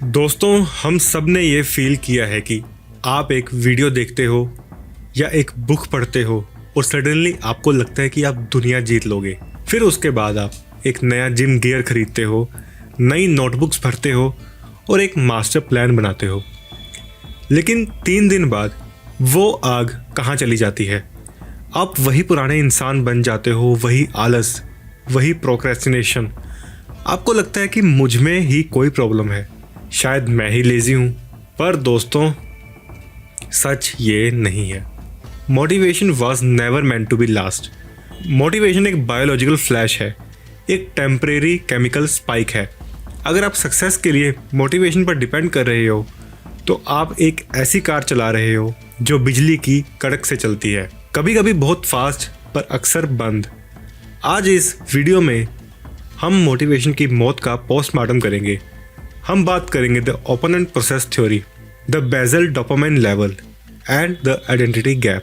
दोस्तों, हम सब ने ये फील किया है कि आप एक वीडियो देखते हो या एक बुक पढ़ते हो और सडनली आपको लगता है कि आप दुनिया जीत लोगे। फिर उसके बाद आप एक नया जिम गियर खरीदते हो, नई नोटबुक्स भरते हो और एक मास्टर प्लान बनाते हो। लेकिन 3 दिन बाद वो आग कहाँ चली जाती है? आप वही पुराने इंसान बन जाते हो, वही आलस, वही प्रोक्रेस्टिनेशन। आपको लगता है कि मुझ में ही कोई प्रॉब्लम है, शायद मैं ही लेज़ी हूँ। पर दोस्तों, सच ये नहीं है। Motivation was never meant to be last. Motivation एक बायोलॉजिकल फ्लैश है, एक टेम्परेरी केमिकल स्पाइक है। अगर आप सक्सेस के लिए मोटिवेशन पर डिपेंड कर रहे हो तो आप एक ऐसी कार चला रहे हो जो बिजली की कड़क से चलती है, कभी कभी बहुत फास्ट पर अक्सर बंद। आज इस वीडियो में हम मोटिवेशन की मौत का पोस्टमार्टम करेंगे। हम बात करेंगे the opponent process theory, the basal dopamine level and the identity gap.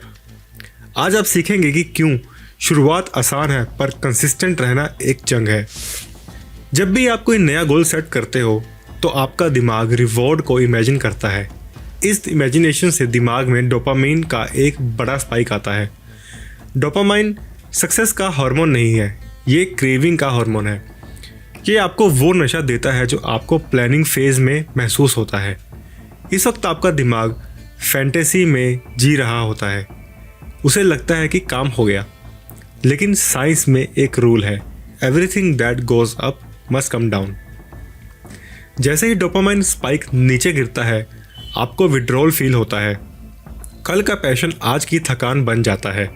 आज आप सीखेंगे कि क्यों शुरुआत आसान है पर कंसिस्टेंट रहना एक जंग है। जब भी आप कोई नया गोल सेट करते हो तो आपका दिमाग रिवॉर्ड को इमेजिन करता है। इस इमेजिनेशन से दिमाग में डोपामाइन का एक बड़ा स्पाइक आता है। डोपामाइन सक्सेस का हार्मोन नहीं है, ये क्रेविंग का हार्मोन है। ये आपको वो नशा देता है जो आपको प्लानिंग फेज में महसूस होता है। इस वक्त आपका दिमाग फैंटेसी में जी रहा होता है, उसे लगता है कि काम हो गया। लेकिन साइंस में एक रूल है, everything that goes up must come down. जैसे ही डोपामाइन स्पाइक नीचे गिरता है, आपको विड्रॉल फील होता है। कल का पैशन आज की थकान बन जाता है।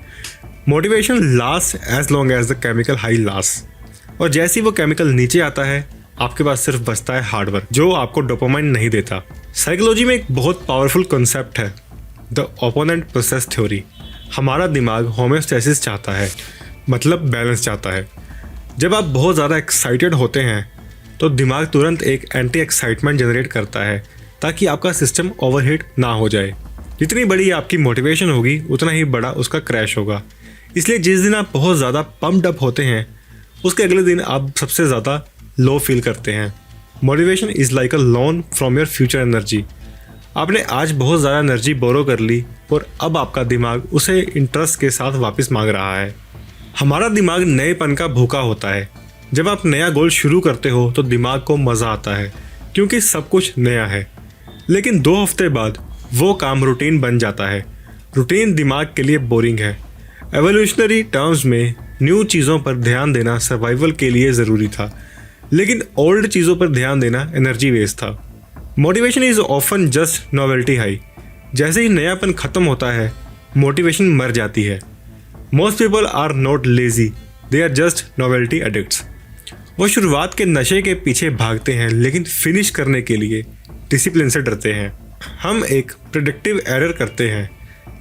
Motivation last as long as the chemical high last. और जैसे ही वो केमिकल नीचे आता है, आपके पास सिर्फ बचता है हार्डवर्क, जो आपको डोपामाइन नहीं देता। साइकोलॉजी में एक बहुत पावरफुल कॉन्सेप्ट है, द ओपोनेंट प्रोसेस थ्योरी। हमारा दिमाग होम्योस्टेसिस चाहता है, मतलब बैलेंस चाहता है। जब आप बहुत ज़्यादा एक्साइटेड होते हैं तो दिमाग तुरंत एक एंटी एक्साइटमेंट जनरेट करता है ताकि आपका सिस्टम ओवरहीट ना हो जाए। जितनी बड़ी आपकी मोटिवेशन होगी उतना ही बड़ा उसका क्रैश होगा। इसलिए जिस दिन आप बहुत ज़्यादा पम्प्ड अप होते हैं उसके अगले दिन आप सबसे ज़्यादा लो फील करते हैं। Motivation is like a loan from your future energy. आपने आज बहुत ज़्यादा एनर्जी बोरो कर ली और अब आपका दिमाग उसे इंटरेस्ट के साथ वापस मांग रहा है। हमारा दिमाग नएपन का भूखा होता है। जब आप नया गोल शुरू करते हो तो दिमाग को मज़ा आता है क्योंकि सब कुछ नया है। लेकिन 2 हफ्ते बाद वो काम रूटीन बन जाता है। रूटीन दिमाग के लिए बोरिंग है। एवोल्यूशनरी टर्म्स में न्यू चीज़ों पर ध्यान देना सर्वाइवल के लिए ज़रूरी था, लेकिन ओल्ड चीज़ों पर ध्यान देना एनर्जी वेस्ट था। Motivation is often just novelty high. जैसे ही नयापन ख़त्म होता है, मोटिवेशन मर जाती है। Most people are not lazy, they are just novelty addicts. वो शुरुआत के नशे के पीछे भागते हैं लेकिन फिनिश करने के लिए डिसिप्लिन से डरते हैं। हम एक प्रेडिक्टिव एरर करते हैं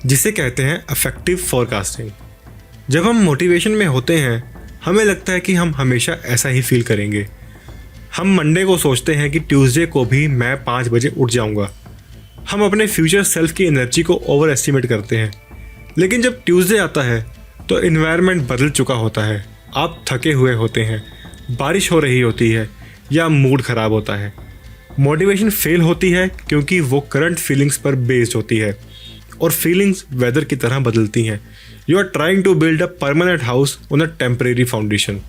जिसे कहते हैं अफेक्टिव फोरकास्टिंग। जब हम मोटिवेशन में होते हैं हमें लगता है कि हम हमेशा ऐसा ही फील करेंगे। हम मंडे को सोचते हैं कि ट्यूसडे को भी मैं 5 बजे उठ जाऊंगा। हम अपने फ्यूचर सेल्फ की एनर्जी को ओवर एस्टिमेट करते हैं। लेकिन जब ट्यूसडे आता है तो इन्वायरमेंट बदल चुका होता है। आप थके हुए होते हैं, बारिश हो रही होती है या मूड ख़राब होता है। मोटिवेशन फेल होती है क्योंकि वो करंट फीलिंग्स पर बेस्ड होती है और फीलिंग्स वेदर की तरह बदलती हैं। You are trying to build a permanent house on a temporary foundation.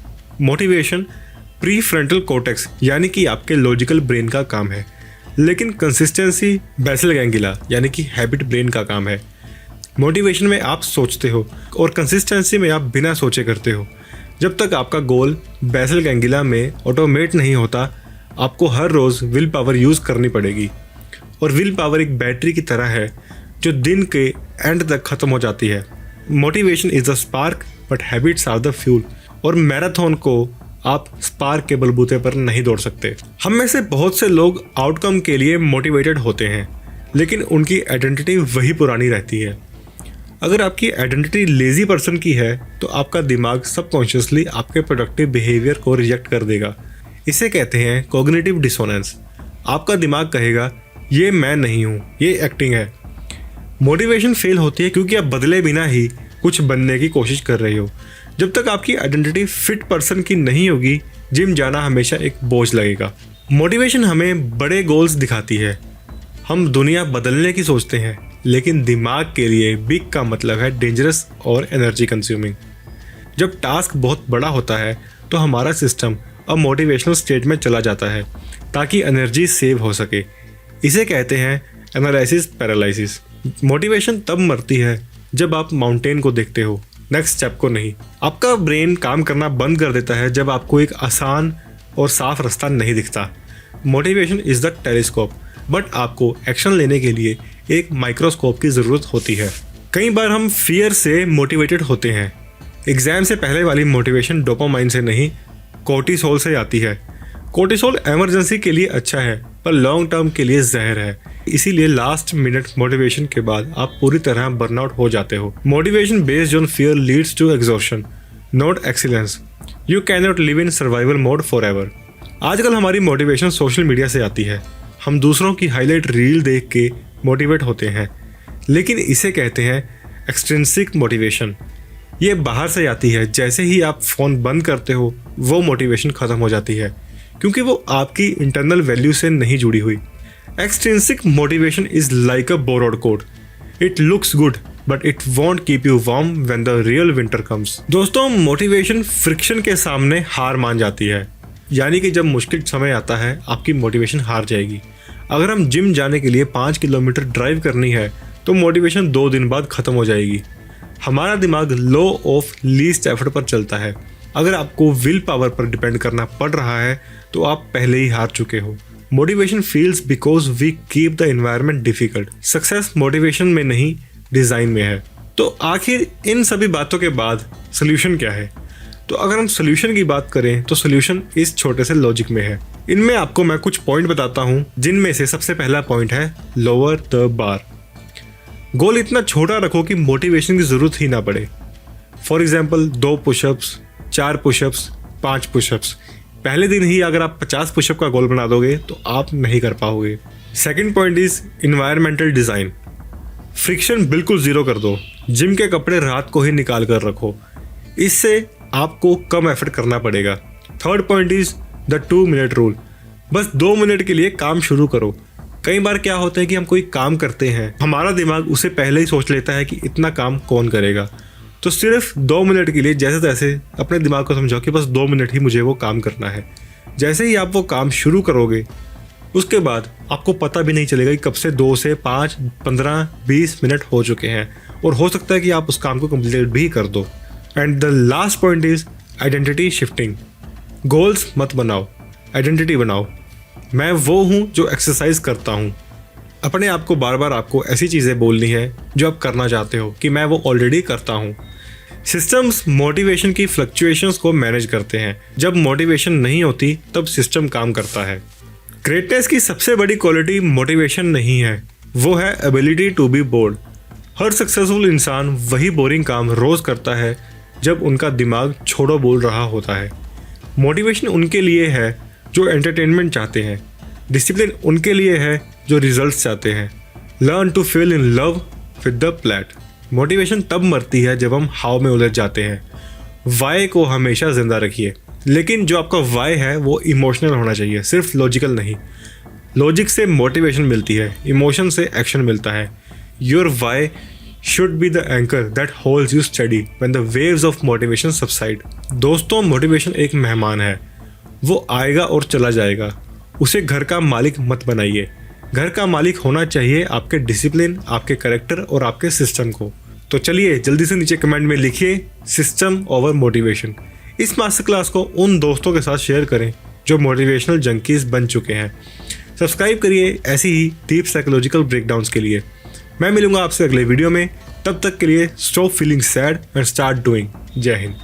Motivation prefrontal cortex यानी कि आपके लॉजिकल ब्रेन का काम है, लेकिन कंसिस्टेंसी बेसल गैंग्लिया यानी कि हैबिट ब्रेन का काम है। मोटिवेशन में आप सोचते हो और कंसिस्टेंसी में आप बिना सोचे करते हो। जब तक आपका गोल बेसल गैंग्लिया में ऑटोमेट नहीं होता, आपको हर रोज़ विल पावर यूज़ करनी पड़ेगी। और विल पावर एक बैटरी की तरह है जो दिन के एंड तक ख़त्म हो जाती है। Motivation is the spark but habits are the fuel. और मैराथन को आप स्पार्क के बलबूते पर नहीं दौड़ सकते। हम में से बहुत से लोग आउटकम के लिए मोटिवेटेड होते हैं, लेकिन उनकी आइडेंटिटी वही पुरानी रहती है। अगर आपकी आइडेंटिटी लेज़ी पर्सन की है तो आपका दिमाग सबकॉन्शियसली आपके प्रोडक्टिव बिहेवियर को रिजेक्ट कर देगा। इसे कहते हैं कॉग्निटिव डिसोनेंस। आपका दिमाग कहेगा ये मैं नहीं हूँ, ये एक्टिंग है। मोटिवेशन फेल होती है क्योंकि आप बदले बिना ही कुछ बनने की कोशिश कर रहे हो। जब तक आपकी आइडेंटिटी फिट पर्सन की नहीं होगी, जिम जाना हमेशा एक बोझ लगेगा। मोटिवेशन हमें बड़े गोल्स दिखाती है। हम दुनिया बदलने की सोचते हैं, लेकिन दिमाग के लिए बिग का मतलब है डेंजरस और एनर्जी कंज्यूमिंग। जब टास्क बहुत बड़ा होता है तो हमारा सिस्टम अब मोटिवेशनल स्टेट में चला जाता है ताकि एनर्जी सेव हो सके। इसे कहते हैं एनालिसिस पैरालिसिस। मोटिवेशन तब मरती है जब आप माउंटेन को देखते हो, नेक्स्ट स्टेप को नहीं। आपका ब्रेन काम करना बंद कर देता है जब आपको एक आसान और साफ रास्ता नहीं दिखता। Motivation is the telescope, but आपको एक्शन लेने के लिए एक माइक्रोस्कोप की ज़रूरत होती है। कई बार हम फियर से मोटिवेटेड होते हैं। एग्ज़ाम से पहले वाली मोटिवेशन डोपामाइन से नहीं, कोर्टिसोल से आती है। कोर्टिसोल इमरजेंसी के लिए अच्छा है, पर लॉन्ग टर्म के लिए जहर है। इसीलिए लास्ट मिनट मोटिवेशन के बाद आप पूरी तरह बर्नआउट हो जाते हो। Motivation based on fear leads to exhaustion, not excellence. You can not live in survival mode forever. आजकल हमारी मोटिवेशन सोशल मीडिया से आती है। हम दूसरों की हाईलाइट रील देख के मोटिवेट होते हैं, लेकिन इसे कहते हैं एक्सट्रिंसिक मोटिवेशन। ये बाहर से आती है। जैसे ही आप फ़ोन बंद करते हो वो मोटिवेशन ख़त्म हो जाती है, क्योंकि वो आपकी इंटरनल वैल्यू से नहीं जुड़ी हुई। Extrinsic motivation is like a borrowed coat. It looks good but it won't keep you warm when the real winter comes. दोस्तों, मोटिवेशन फ्रिक्शन के सामने हार मान जाती है, यानी कि जब मुश्किल समय आता है आपकी मोटिवेशन हार जाएगी। अगर हम जिम जाने के लिए 5 किलोमीटर ड्राइव करनी है तो मोटिवेशन 2 दिन बाद ख़त्म हो जाएगी। हमारा दिमाग लॉ ऑफ लीस्ट एफर्ट पर चलता है। अगर आपको विल पावर पर डिपेंड करना पड़ रहा है तो आप पहले ही हार चुके हो। Motivation feels because we keep the environment difficult. Success motivation में नहीं, डिज़ाइन में है। तो आखिर इन सभी बातों के बाद सोल्यूशन क्या है? तो अगर हम सोल्यूशन की बात करें तो सोल्यूशन इस छोटे से लॉजिक में है। इनमें आपको मैं कुछ पॉइंट बताता हूँ, जिनमें से सबसे पहला पॉइंट है लोअर द बार। गोल इतना छोटा रखो कि मोटिवेशन की ज़रूरत ही ना पड़े। For example 2 pushups, 4 pushups, 5 pushups. पहले दिन ही अगर आप 50 पुशअप का गोल बना दोगे तो आप नहीं कर पाओगे। Second point is environmental design. Friction बिल्कुल ज़ीरो कर दो। जिम के कपड़े रात को ही निकाल कर रखो, इससे आपको कम एफर्ट करना पड़ेगा। Third point is the 2 minute rule. बस 2 मिनट के लिए काम शुरू करो। कई बार क्या होता है कि हम कोई काम करते हैं, हमारा दिमाग उसे पहले ही सोच लेता है कि इतना काम कौन करेगा। तो सिर्फ 2 मिनट के लिए जैसे तैसे अपने दिमाग को समझाओ कि बस 2 मिनट ही मुझे वो काम करना है। जैसे ही आप वो काम शुरू करोगे, उसके बाद आपको पता भी नहीं चलेगा कि कब से 2 से 5, 15, 20 मिनट हो चुके हैं, और हो सकता है कि आप उस काम को कंप्लीट भी कर दो। And the last point is identity shifting. Goals मत बनाओ, आइडेंटिटी बनाओ। मैं वो हूँ जो एक्सरसाइज करता हूँ। अपने आप को बार बार आपको ऐसी चीज़ें बोलनी है जो आप करना चाहते हो कि मैं वो ऑलरेडी करता हूँ। सिस्टम्स मोटिवेशन की फ्लक्चुएशंस को मैनेज करते हैं। जब मोटिवेशन नहीं होती तब सिस्टम काम करता है। ग्रेटनेस की सबसे बड़ी क्वालिटी मोटिवेशन नहीं है, वो है एबिलिटी टू बी बोर्ड। हर सक्सेसफुल इंसान वही बोरिंग काम रोज़ करता है जब उनका दिमाग छोड़ो बोल रहा होता है। मोटिवेशन उनके लिए है जो एंटरटेनमेंट चाहते हैं। डिसिप्लिन उनके लिए है जो रिजल्ट्स चाहते हैं। Learn to feel in love with the plate. Motivation तब मरती है जब हम हाव में उलझ जाते हैं। वाई को हमेशा जिंदा रखिए, लेकिन जो आपका वाई है वो इमोशनल होना चाहिए, सिर्फ लॉजिकल नहीं। लॉजिक से मोटिवेशन मिलती है, इमोशन से एक्शन मिलता है। Your why should be the anchor that holds you steady when the waves of motivation subside। दोस्तों, मोटिवेशन एक मेहमान है, वो आएगा और चला जाएगा। उसे घर का मालिक मत बनाइए। घर का मालिक होना चाहिए आपके डिसिप्लिन, आपके कैरेक्टर और आपके सिस्टम को। तो चलिए जल्दी से नीचे कमेंट में लिखिए सिस्टम ओवर मोटिवेशन। इस मास्टर क्लास को उन दोस्तों के साथ शेयर करें जो मोटिवेशनल जंकीज बन चुके हैं। सब्सक्राइब करिए ऐसी ही डीप साइकोलॉजिकल ब्रेकडाउन्स के लिए। मैं मिलूंगा आपसे अगले वीडियो में। तब तक के लिए stop feeling sad and start doing. जय हिंद।